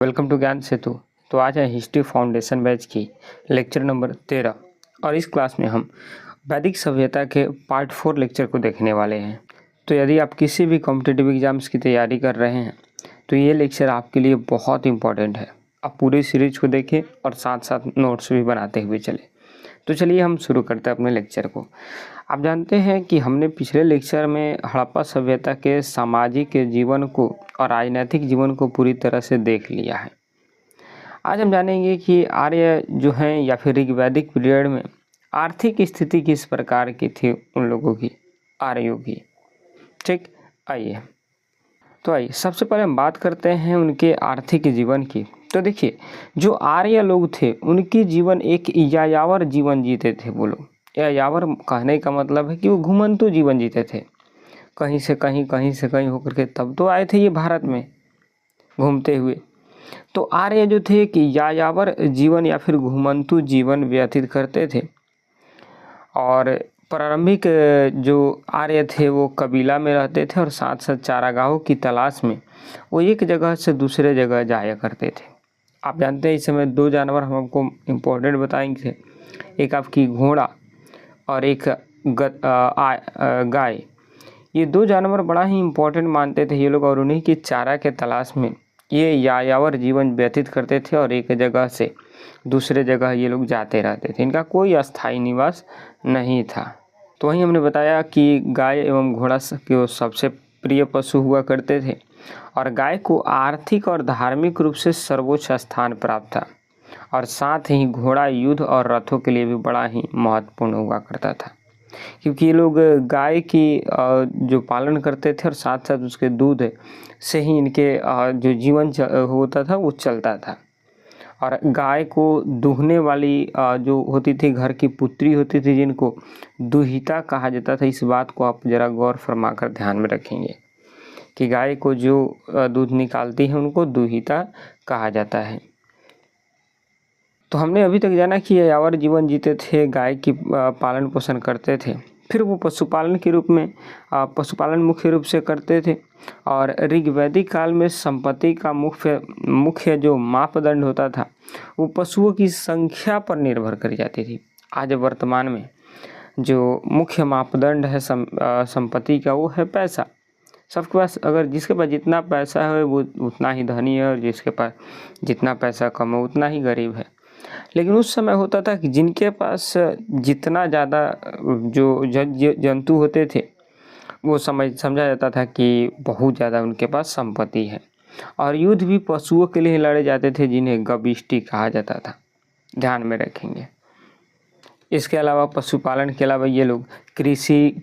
Welcome to ज्ञान सेतु। तो आज है हिस्ट्री फाउंडेशन बैच की लेक्चर नंबर 13 और इस क्लास में हम वैदिक सभ्यता के पार्ट 4 लेक्चर को देखने वाले हैं। तो यदि आप किसी भी कॉम्पिटिटिव एग्जाम्स की तैयारी कर रहे हैं तो ये लेक्चर आपके लिए बहुत इंपॉर्टेंट है। आप पूरी सीरीज को देखें और साथ साथ नोट्स भी बनाते हुए चलें। तो चलिए हम शुरू करते हैं अपने लेक्चर को। आप जानते हैं कि हमने पिछले लेक्चर में हड़प्पा सभ्यता के सामाजिक जीवन को और राजनैतिक जीवन को पूरी तरह से देख लिया है। आज हम जानेंगे कि आर्य जो हैं या फिर ऋग्वैदिक पीरियड में आर्थिक स्थिति किस प्रकार की थी उन लोगों की, आर्यों की। ठीक, आइए सबसे पहले हम बात करते हैं उनके आर्थिक जीवन की। तो देखिए, जो आर्य लोग थे उनकी जीवन एक यायावर जीवन जीते थे वो लोग। यायावर कहने का मतलब है कि वो घुमंतु जीवन जीते थे, कहीं से कहीं होकर के तब तो आए थे ये भारत में घूमते हुए। तो आर्य जो थे कि यायावर जीवन या फिर घुमंतु जीवन व्यतीत करते थे। और प्रारंभिक जो आर्य थे वो कबीला में रहते थे और साथ साथ चारागाहों की तलाश में वो एक जगह से दूसरे जगह जाया करते थे। आप जानते हैं इस समय दो जानवर हम आपको इम्पोर्टेंट बताएंगे, एक आपकी घोड़ा और एक गाय। ये दो जानवर बड़ा ही इम्पोर्टेंट मानते थे ये लोग और उन्हीं की चारा के तलाश में ये यायावर जीवन व्यतीत करते थे और एक जगह से दूसरे जगह ये लोग जाते रहते थे। इनका कोई अस्थायी निवास नहीं था। तो वहीं हमने बताया कि गाय एवं घोड़ा के सबसे प्रिय पशु हुआ करते थे और गाय को आर्थिक और धार्मिक रूप से सर्वोच्च स्थान प्राप्त था और साथ ही घोड़ा युद्ध और रथों के लिए भी बड़ा ही महत्वपूर्ण हुआ करता था, क्योंकि ये लोग गाय की जो पालन करते थे और साथ साथ उसके दूध से ही इनके जो जीवन होता था वो चलता था। और गाय को दूहने वाली जो होती थी, घर की पुत्री होती थी जिनको दुहिता कहा जाता था। इस बात को आप ज़रा गौर फरमा कर ध्यान में रखेंगे कि गाय को जो दूध निकालती है उनको दुहिता कहा जाता है। तो हमने अभी तक जाना कि यायावर जीवन जीते थे, गाय की पालन पोषण करते थे। फिर वो पशुपालन के रूप में पशुपालन मुख्य रूप से करते थे और ऋग्वैदिक काल में संपत्ति का मुख्य जो मापदंड होता था वो पशुओं की संख्या पर निर्भर कर जाती थी। आज वर्तमान में जो मुख्य मापदंड है संपत्ति का वो है पैसा। सबके पास, अगर जिसके पास जितना पैसा है वो उतना ही धनी है और जिसके पास जितना पैसा कम है उतना ही गरीब है। लेकिन उस समय होता था कि जिनके पास जितना ज़्यादा जो जंतु होते थे वो समझा जाता था कि बहुत ज़्यादा उनके पास संपत्ति है। और युद्ध भी पशुओं के लिए लड़े जाते थे जिन्हें गविष्टि कहा जाता था, ध्यान में रखेंगे। इसके अलावा पशुपालन के अलावा ये लोग कृषि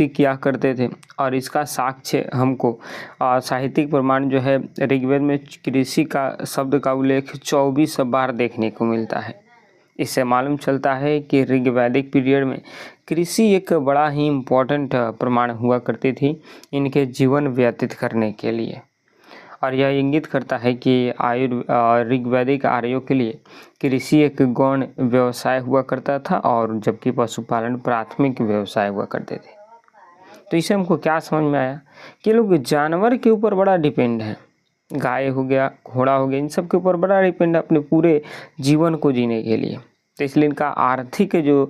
किया करते थे और इसका साक्ष्य हमको साहित्यिक प्रमाण जो है ऋग्वेद में कृषि का शब्द का उल्लेख 24 बार देखने को मिलता है। इससे मालूम चलता है कि ऋग्वैदिक पीरियड में कृषि एक बड़ा ही इम्पोर्टेंट प्रमाण हुआ करती थी इनके जीवन व्यतीत करने के लिए। और यह इंगित करता है कि ऋग्वैदिक आर्यों के लिए कृषि एक गौण व्यवसाय हुआ करता था और जबकि पशुपालन प्राथमिक व्यवसाय हुआ करते थे। तो इससे हमको क्या समझ में आया कि लोग जानवर के ऊपर बड़ा डिपेंड है। गाय हो गया, घोड़ा हो गया, इन सब के ऊपर बड़ा डिपेंड है अपने पूरे जीवन को जीने के लिए। तो इसलिए इनका आर्थिक जो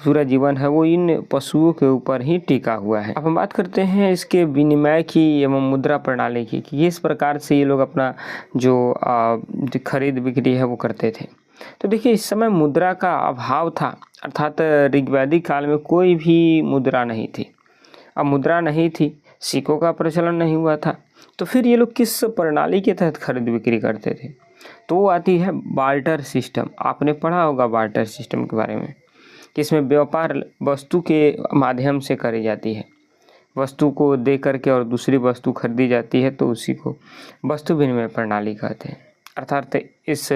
पूरा जीवन है वो इन पशुओं के ऊपर ही टिका हुआ है। अब हम बात करते हैं इसके विनिमय की एवं मुद्रा प्रणाली की कि किस प्रकार से ये लोग अपना जो खरीद बिक्री है वो करते थे। तो देखिए, इस समय मुद्रा का अभाव था, अर्थात ऋग्वैदिक काल में कोई भी मुद्रा नहीं थी। अब मुद्रा नहीं थी, सिक्कों का प्रचलन नहीं हुआ था, तो फिर ये लोग किस प्रणाली के तहत खरीद बिक्री करते थे? तो वो आती है बार्टर सिस्टम। आपने पढ़ा होगा बार्टर सिस्टम के बारे में कि इसमें व्यापार वस्तु के माध्यम से करी जाती है। वस्तु को दे करके और दूसरी वस्तु खरीदी जाती है, तो उसी को वस्तु विनिमय प्रणाली कहते हैं। अर्थात इस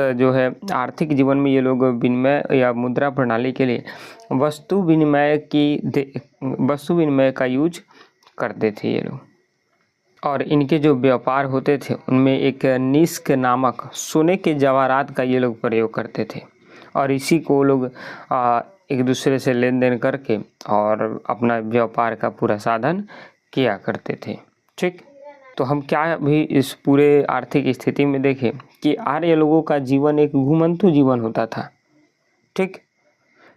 जो है आर्थिक जीवन में ये लोग विनिमय या मुद्रा प्रणाली के लिए वस्तु विनिमय का यूज करते थे ये लोग। और इनके जो व्यापार होते थे उनमें एक निष्क नामक सोने के जवाहरात का ये लोग प्रयोग करते थे और इसी को लोग एक दूसरे से लेन देन करके और अपना व्यापार का पूरा साधन किया करते थे। ठीक, तो हम क्या भी इस पूरे आर्थिक स्थिति में देखें कि आर्य लोगों का जीवन एक घुमंतु जीवन होता था। ठीक,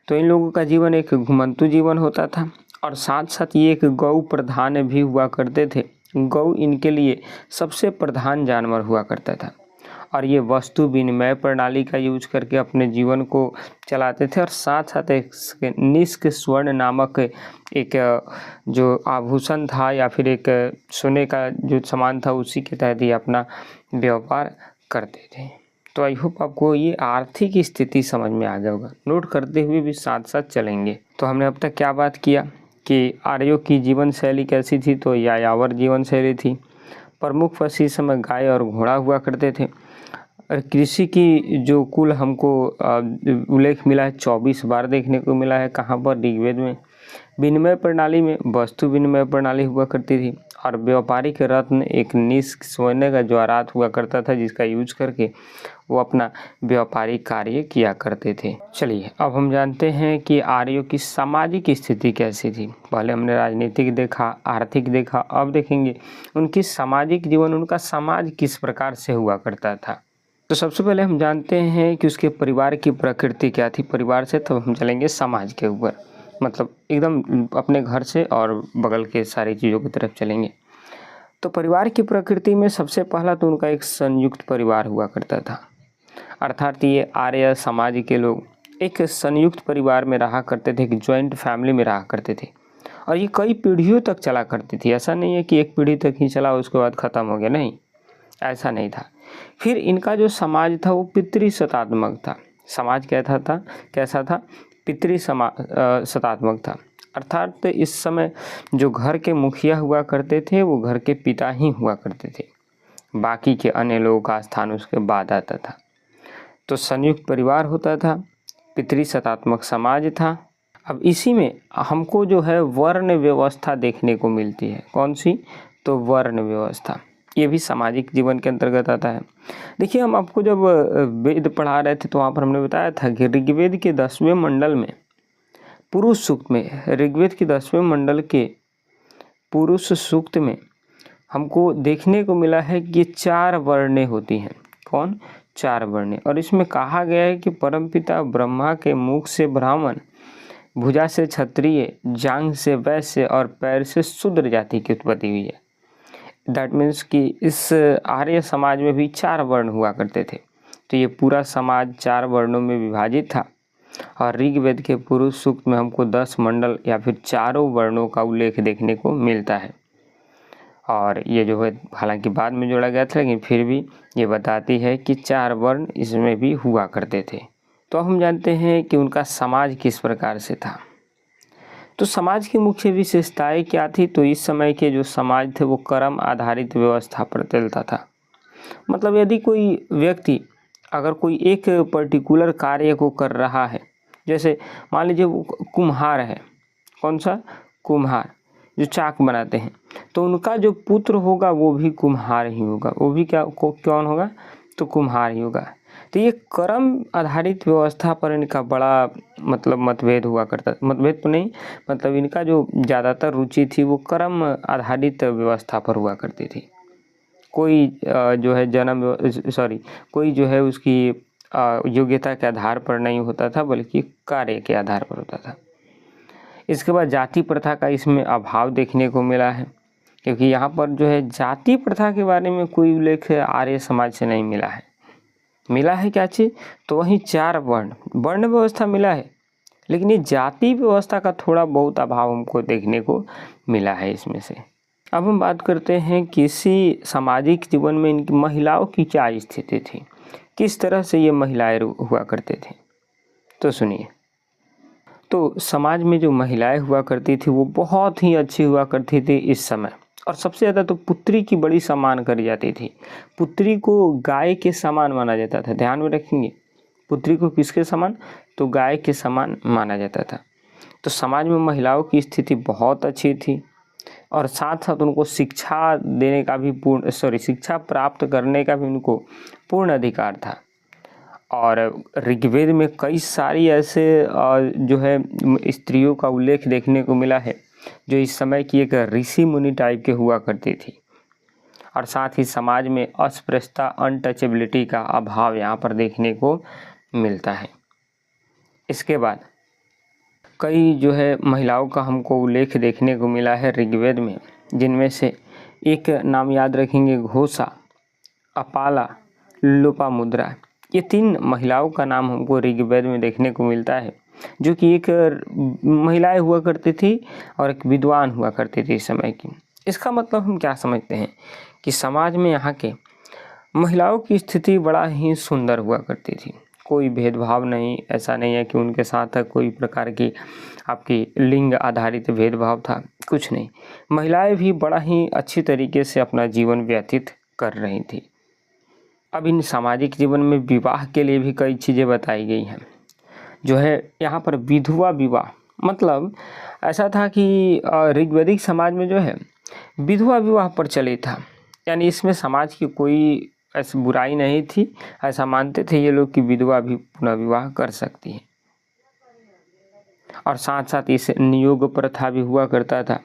तो इन लोगों का जीवन एक घुमंतु जीवन होता था और साथ साथ ये एक गौ प्रधान भी हुआ करते थे। गौ इनके लिए सबसे प्रधान जानवर हुआ करता था और ये वस्तु विनिमय प्रणाली का यूज करके अपने जीवन को चलाते थे और साथ साथ एक निष्क स्वर्ण नामक एक जो आभूषण था या फिर एक सोने का जो सामान था उसी के तहत ही अपना व्यापार करते थे। तो आई होप आपको ये आर्थिक स्थिति समझ में आ गया होगा। नोट करते हुए भी साथ साथ चलेंगे। तो हमने अब तक क्या बात किया कि आर्यों की जीवन शैली कैसी थी, तो यायावर जीवन शैली थी। प्रमुख पशु इस समय गाय और घोड़ा हुआ करते थे। और कृषि की जो कुल हमको उल्लेख मिला है 24 बार देखने को मिला है। कहाँ पर? ऋग्वेद में। विनिमय प्रणाली में वस्तु विनिमय प्रणाली हुआ करती थी और व्यापारिक रत्न एक निष्क सोने का ज्वारात हुआ करता था जिसका यूज करके वो अपना व्यापारिक कार्य किया करते थे। चलिए अब हम जानते हैं कि आर्यों की सामाजिक स्थिति कैसी थी। पहले हमने राजनीतिक देखा, आर्थिक देखा, अब देखेंगे उनकी सामाजिक जीवन, उनका समाज किस प्रकार से हुआ करता था। तो सबसे पहले हम जानते हैं कि उसके परिवार की प्रकृति क्या थी। परिवार से तब हम चलेंगे समाज के ऊपर, मतलब एकदम अपने घर से और बगल के सारी चीज़ों की तरफ चलेंगे। तो परिवार की प्रकृति में सबसे पहला तो उनका एक संयुक्त परिवार हुआ करता था, अर्थात ये आर्य समाज के लोग एक संयुक्त परिवार में रहा करते थे, एक जॉइंट फैमिली में रहा करते थे और ये कई पीढ़ियों तक चला करती थी। ऐसा नहीं है कि एक पीढ़ी तक ही चला उसके बाद ख़त्म हो गया, नहीं, ऐसा नहीं था। फिर इनका जो समाज था वो पितृसत्तात्मक था। समाज कैसा था? पितृसत्तात्मक था, अर्थात इस समय जो घर के मुखिया हुआ करते थे वो घर के पिता ही हुआ करते थे, बाकी के अन्य लोगों का स्थान उसके बाद आता था। तो संयुक्त परिवार होता था, पितृसत्तात्मक समाज था। अब इसी में हमको जो है वर्ण व्यवस्था देखने को मिलती है। कौन सी? तो वर्ण व्यवस्था, ये भी सामाजिक जीवन के अंतर्गत आता है। देखिए, हम आपको जब वेद पढ़ा रहे थे तो वहाँ पर हमने बताया था कि ऋग्वेद के 10वें मंडल में पुरुष सूक्त में, ऋग्वेद के 10वें मंडल के पुरुष सूक्त में हमको देखने को मिला है कि 4 वर्णें होती हैं। कौन? 4 वर्णें। और इसमें कहा गया है कि परमपिता ब्रह्मा के मुख से ब्राह्मण, भुजा से क्षत्रिय, जांघ से वैश्य और पैर से शूद्र जाति की उत्पत्ति हुई है। दैट मीन्स कि इस आर्य समाज में भी 4 वर्ण हुआ करते थे। तो ये पूरा समाज 4 वर्णों में विभाजित था और ऋग्वेद के पुरुष सूक्त में हमको 10 मंडल या फिर 4 वर्णों का उल्लेख देखने को मिलता है। और ये जो है हालांकि बाद में जोड़ा गया था, लेकिन फिर भी ये बताती है कि 4 वर्ण इसमें भी हुआ करते थे। तो हम जानते हैं कि उनका समाज किस प्रकार से था। तो समाज की मुख्य विशेषताएं क्या थी? तो इस समय के जो समाज थे वो कर्म आधारित व्यवस्था पर चलता था। मतलब यदि कोई व्यक्ति अगर कोई एक पर्टिकुलर कार्य को कर रहा है, जैसे मान लीजिए वो कुम्हार है, कौन सा? कुम्हार, जो चाक बनाते हैं, तो उनका जो पुत्र होगा वो भी कुम्हार ही होगा। वो भी कौन होगा? तो कुम्हार ही होगा। तो ये कर्म आधारित व्यवस्था पर इनका बड़ा मतलब मतभेद हुआ करता, मतभेद तो नहीं, मतलब इनका जो ज़्यादातर रुचि थी वो कर्म आधारित व्यवस्था पर हुआ करती थी। कोई जो है कोई जो है उसकी योग्यता के आधार पर नहीं होता था, बल्कि कार्य के आधार पर होता था। इसके बाद जाति प्रथा का इसमें अभाव देखने को मिला है, क्योंकि यहाँ पर जो है जाति प्रथा के बारे में कोई उल्लेख आर्य समाज से नहीं मिला है। मिला है क्या चीज़? तो वहीं 4 वर्ण व्यवस्था मिला है, लेकिन ये जाति व्यवस्था का थोड़ा बहुत अभाव हमको देखने को मिला है इसमें से। अब हम बात करते हैं किसी सामाजिक जीवन में इनकी महिलाओं की क्या स्थिति थी, किस तरह से ये महिलाएं हुआ करते थे। तो सुनिए, तो समाज में जो महिलाएं हुआ करती थी वो बहुत ही अच्छी हुआ करती थी इस समय, और सबसे ज़्यादा तो पुत्री की बड़ी सम्मान करी जाती थी। पुत्री को गाय के समान माना जाता था। ध्यान में रखेंगे, पुत्री को किसके समान? तो गाय के समान माना जाता था। तो समाज में महिलाओं की स्थिति बहुत अच्छी थी और साथ साथ उनको शिक्षा देने का भी शिक्षा प्राप्त करने का भी उनको पूर्ण अधिकार था। और ऋग्वेद में कई सारी ऐसे जो है स्त्रियों का उल्लेख देखने को मिला है जो इस समय की एक ऋषि मुनि टाइप के हुआ करती थी। और साथ ही समाज में अस्पृश्यता, अनटचेबिलिटी का अभाव यहाँ पर देखने को मिलता है। इसके बाद कई जो है महिलाओं का हमको उल्लेख देखने को मिला है ऋग्वेद में, जिनमें से एक नाम याद रखेंगे घोषा, अपाला, लोपामुद्रा। ये 3 महिलाओं का नाम हमको ऋग्वेद में देखने को मिलता है, जो कि एक महिलाएं हुआ करती थी और एक विद्वान हुआ करती थी इस समय की। इसका मतलब हम क्या समझते हैं कि समाज में यहाँ के महिलाओं की स्थिति बड़ा ही सुंदर हुआ करती थी। कोई भेदभाव नहीं, ऐसा नहीं है कि उनके साथ कोई प्रकार की आपकी लिंग आधारित भेदभाव था, कुछ नहीं। महिलाएं भी बड़ा ही अच्छी तरीके से अपना जीवन व्यतीत कर रही थी। अब इन सामाजिक जीवन में विवाह के लिए भी कई चीज़ें बताई गई हैं। जो है यहाँ पर विधवा विवाह, मतलब ऐसा था कि ऋग्वैदिक समाज में जो है विधवा विवाह प्रचलित था, यानी इसमें समाज की कोई ऐसी बुराई नहीं थी। ऐसा मानते थे ये लोग कि विधवा भी पुनः विवाह कर सकती है। और साथ साथ इस नियोग प्रथा भी हुआ करता था,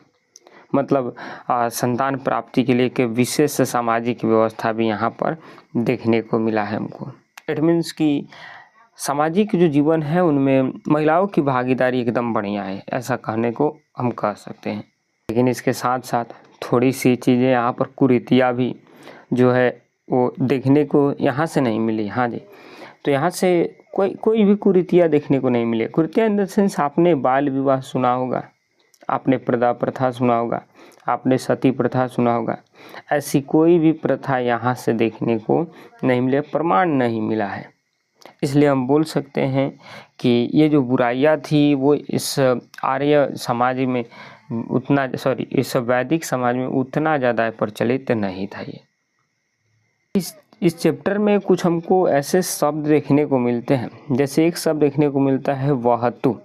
मतलब संतान प्राप्ति के लिए एक विशेष सामाजिक व्यवस्था भी यहाँ पर देखने को मिला है हमको। इट मीन्स कि सामाजिक जो जीवन है उनमें महिलाओं की भागीदारी एकदम बढ़िया है, ऐसा कहने को हम कह सकते हैं। लेकिन इसके साथ साथ थोड़ी सी चीज़ें यहाँ पर कुरीतियाँ भी जो है वो देखने को यहाँ से नहीं मिली। हाँ जी, तो यहाँ से कोई भी कुरीतियाँ देखने को नहीं मिले। कुरीतियाँ इन द सेंस, आपने बाल विवाह सुना होगा, आपने प्रदा प्रथा सुना होगा, आपने सती प्रथा सुना होगा। ऐसी कोई भी प्रथा यहाँ से देखने को नहीं मिले, प्रमाण नहीं मिला है। इसलिए हम बोल सकते हैं कि ये जो बुराइयाँ थी वो इस आर्य समाज में उतना, इस वैदिक समाज में उतना ज़्यादा प्रचलित नहीं था। ये इस चैप्टर में कुछ हमको ऐसे शब्द देखने को मिलते हैं, जैसे एक शब्द देखने को मिलता है वहतु।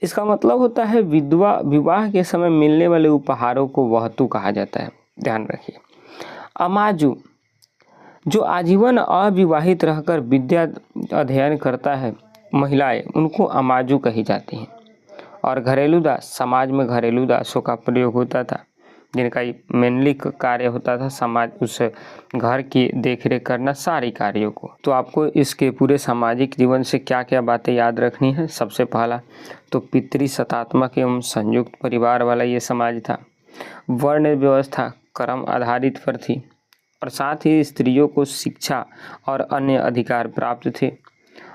इसका मतलब होता है विधवा विवाह के समय मिलने वाले उपहारों को वहतु कहा जाता है। ध्यान रखिए। अमाजु, जो आजीवन अविवाहित रहकर विद्या अध्ययन करता है महिलाएं, उनको अमाजु कही जाती हैं। और घरेलू दास, समाज में घरेलू दासों का प्रयोग होता था, जिनका मेनली कार्य होता था समाज उस घर की देखरेख करना, सारी कार्यों को। तो आपको इसके पूरे सामाजिक जीवन से क्या क्या बातें याद रखनी है। सबसे पहला तो पितृसत्तात्मक एवं संयुक्त परिवार वाला ये समाज था। वर्ण व्यवस्था कर्म आधारित पर थी, और साथ ही स्त्रियों को शिक्षा और अन्य अधिकार प्राप्त थे।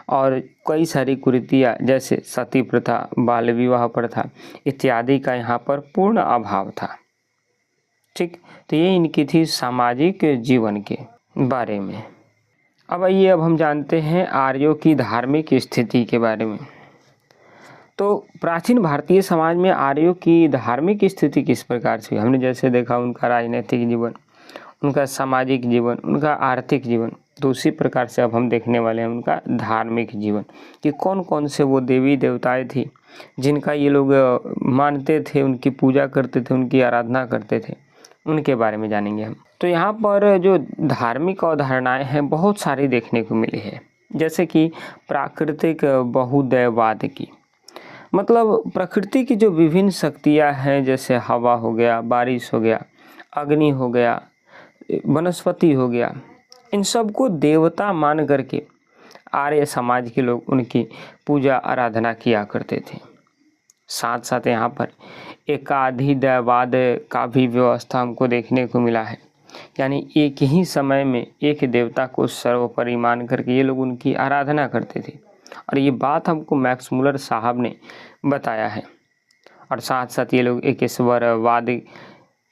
और कई सारी कुरीतियाँ जैसे सती प्रथा, बाल विवाह प्रथा इत्यादि का यहाँ पर पूर्ण अभाव था। ठीक, तो ये इनकी थी सामाजिक जीवन के बारे में। अब आइए, अब हम जानते हैं आर्यों की धार्मिक स्थिति के बारे में। तो प्राचीन भारतीय समाज में आर्यों की धार्मिक स्थिति किस प्रकार से, हमने जैसे देखा उनका राजनीतिक जीवन, उनका सामाजिक जीवन, उनका आर्थिक जीवन, तो उसी प्रकार से अब हम देखने वाले हैं उनका धार्मिक जीवन, कि कौन कौन से वो देवी देवताएं थी जिनका ये लोग मानते थे, उनकी पूजा करते थे, उनकी आराधना करते थे, उनके बारे में जानेंगे हम। तो यहाँ पर जो धार्मिक अवधारणाएं हैं बहुत सारी देखने को मिली है, जैसे कि प्राकृतिक बहुदैववाद की, मतलब प्रकृति की जो विभिन्न शक्तियाँ हैं, जैसे हवा हो गया, बारिश हो गया, अग्नि हो गया, वनस्पति हो गया, इन सब को देवता मान करके आर्य समाज के लोग उनकी पूजा आराधना किया करते थे। साथ साथ यहाँ पर एकाधिदैवाद का भी व्यवस्था हमको देखने को मिला है, यानी एक ही समय में एक देवता को सर्वोपरि मान करके ये लोग उनकी आराधना करते थे। और ये बात हमको मैक्स मुलर साहब ने बताया है। और साथ साथ ये लोग एक ईश्वरवाद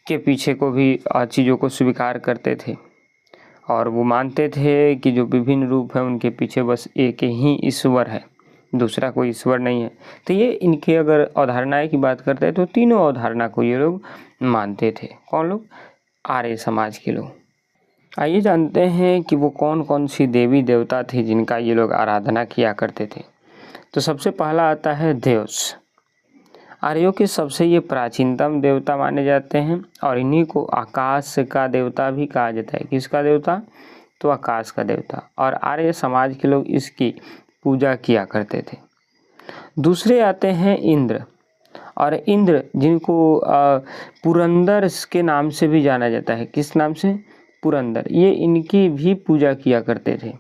के पीछे को भी चीज़ों को स्वीकार करते थे, और वो मानते थे कि जो विभिन्न रूप है उनके पीछे बस एक ही ईश्वर है, दूसरा कोई ईश्वर नहीं है। तो ये इनके अगर अवधारणाएं की बात करते हैं तो तीनों अवधारणा को ये लोग मानते थे। कौन लोग? आर्य समाज के लोग। आइए जानते हैं कि वो कौन कौन सी देवी देवता थे जिनका ये लोग आराधना किया करते थे। तो सबसे पहला आता है देवस। आर्यों के सबसे ये प्राचीनतम देवता माने जाते हैं, और इन्हीं को आकाश का देवता भी कहा जाता है। किसका देवता? तो आकाश का देवता। और आर्य समाज के लोग इसकी पूजा किया करते थे। दूसरे आते हैं इंद्र, और इंद्र जिनको पुरंदर के नाम से भी जाना जाता है। किस नाम से? पुरंदर। ये इनकी भी पूजा किया करते थे।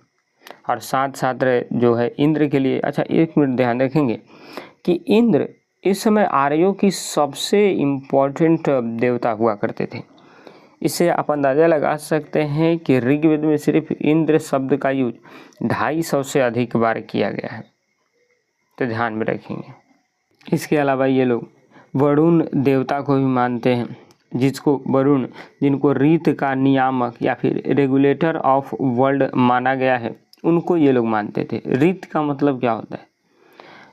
और साथ साथ जो है इंद्र के लिए, अच्छा एक मिनट ध्यान रखेंगे कि इंद्र इस समय आर्यों की सबसे इम्पोर्टेंट देवता हुआ करते थे। इससे आप अंदाज़ा लगा सकते हैं कि ऋग्वेद में सिर्फ इंद्र शब्द का यूज 250 से अधिक बार किया गया है, तो ध्यान में रखेंगे। इसके अलावा ये लोग वरुण देवता को भी मानते हैं, जिनको रीत का नियामक या फिर रेगुलेटर ऑफ वर्ल्ड माना गया है, उनको ये लोग मानते थे। रीत का मतलब क्या होता है?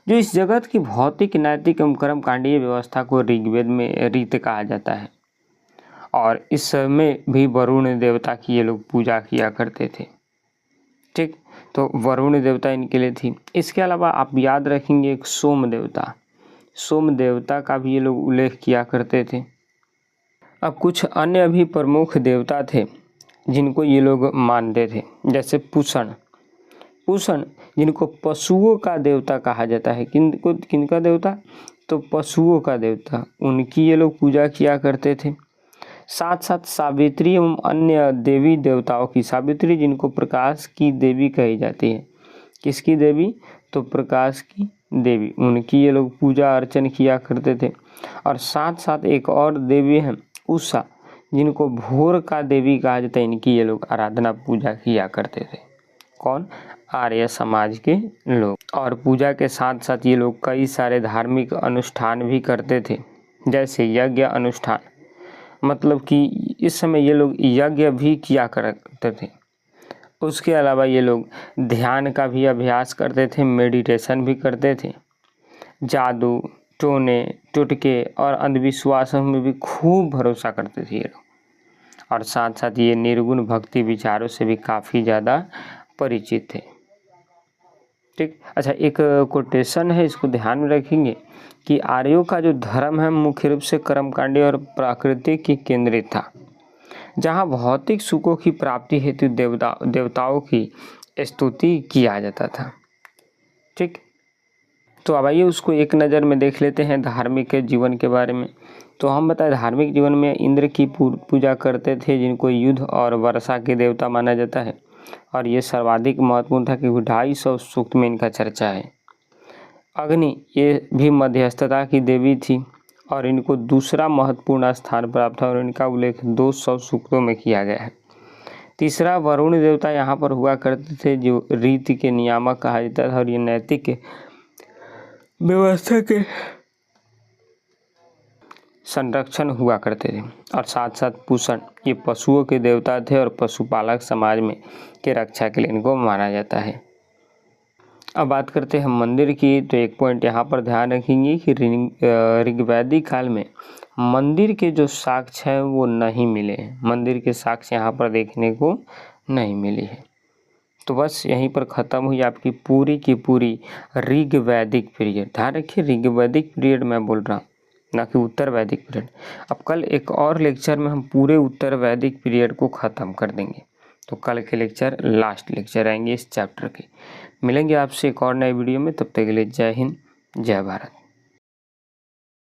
जो इस जगत की भौतिक, नैतिक एवं कर्मकांडीय व्यवस्था को ऋग्वेद में रीत कहा जाता है। और इस समय भी वरुण देवता की ये लोग पूजा किया करते थे। ठीक, तो वरुण देवता इनके लिए थी। इसके अलावा आप याद रखेंगे एक सोम देवता का भी ये लोग उल्लेख किया करते थे। अब कुछ अन्य भी प्रमुख देवता थे जिनको ये लोग मानते थे, जैसे पूषण जिनको पशुओं का देवता कहा जाता है। किनका देवता? तो पशुओं का देवता, उनकी ये लोग पूजा किया करते थे। साथ साथ सावित्री एवं अन्य देवी देवताओं की, सावित्री जिनको प्रकाश की देवी कही जाती है। किसकी देवी? तो प्रकाश की देवी, उनकी ये लोग पूजा अर्चन किया करते थे। और साथ साथ एक और देवी है उषा, जिनको भोर का देवी कहा जाता है, इनकी ये लोग आराधना पूजा किया करते थे। कौन? आर्य समाज के लोग। और पूजा के साथ साथ ये लोग कई सारे धार्मिक अनुष्ठान भी करते थे, जैसे यज्ञ अनुष्ठान, मतलब कि इस समय ये लोग यज्ञ भी किया करते थे। उसके अलावा ये लोग ध्यान का भी अभ्यास करते थे, मेडिटेशन भी करते थे। जादू, टोने, टोटके और अंधविश्वासों में भी खूब भरोसा करते थे ये लोग। और साथ साथ ये निर्गुण भक्ति विचारों से भी काफ़ी ज़्यादा परिचित थे। ठीक, अच्छा एक कोटेशन है, इसको ध्यान में रखेंगे कि आर्यों का जो धर्म है मुख्य रूप से कर्मकांडी और प्रकृति की केंद्रित था, जहाँ भौतिक सुखों की प्राप्ति हेतु देवताओं की स्तुति किया जाता था। ठीक, तो अब आइए उसको एक नज़र में देख लेते हैं धार्मिक जीवन के बारे में। तो हम बताएं धार्मिक जीवन में इंद्र की पूजा करते थे, जिनको युद्ध और वर्षा के देवता माना जाता है। और ये सर्वाधिक महत्वपूर्ण था क्योंकि 250 सूक्त में इनका चर्चा है। अग्नि, ये भी मध्यस्थता की देवी थी और इनको दूसरा महत्वपूर्ण स्थान प्राप्त था और इनका उल्लेख 200 सूक्तों में किया गया है। तीसरा वरुण देवता यहाँ पर हुआ करते थे, जो रीति के नियामक कहा जाता था और ये नैतिक व्यवस्था के संरक्षण हुआ करते थे। और साथ साथ पूषण, ये पशुओं के देवता थे और पशुपालक समाज में के रक्षा के लिए इनको माना जाता है। अब बात करते हैं मंदिर की, तो एक पॉइंट यहाँ पर ध्यान रखेंगे कि ऋग्वैदिक काल में मंदिर के जो साक्ष्य हैं वो नहीं मिले हैं। मंदिर के साक्ष्य यहाँ पर देखने को नहीं मिली है। तो बस यहीं पर ख़त्म हुई आपकी पूरी की पूरी ऋग्वैदिक पीरियड। ध्यान रखिए ऋग्वैदिक पीरियड मैं बोल रहा हूँ, ना कि उत्तर वैदिक पीरियड। अब कल एक और लेक्चर में हम पूरे उत्तर वैदिक पीरियड को ख़त्म कर देंगे। तो कल के लेक्चर लास्ट लेक्चर आएंगे इस चैप्टर के। मिलेंगे आपसे एक और नए वीडियो में, तब तक के लिए जय हिंद, जय भारत।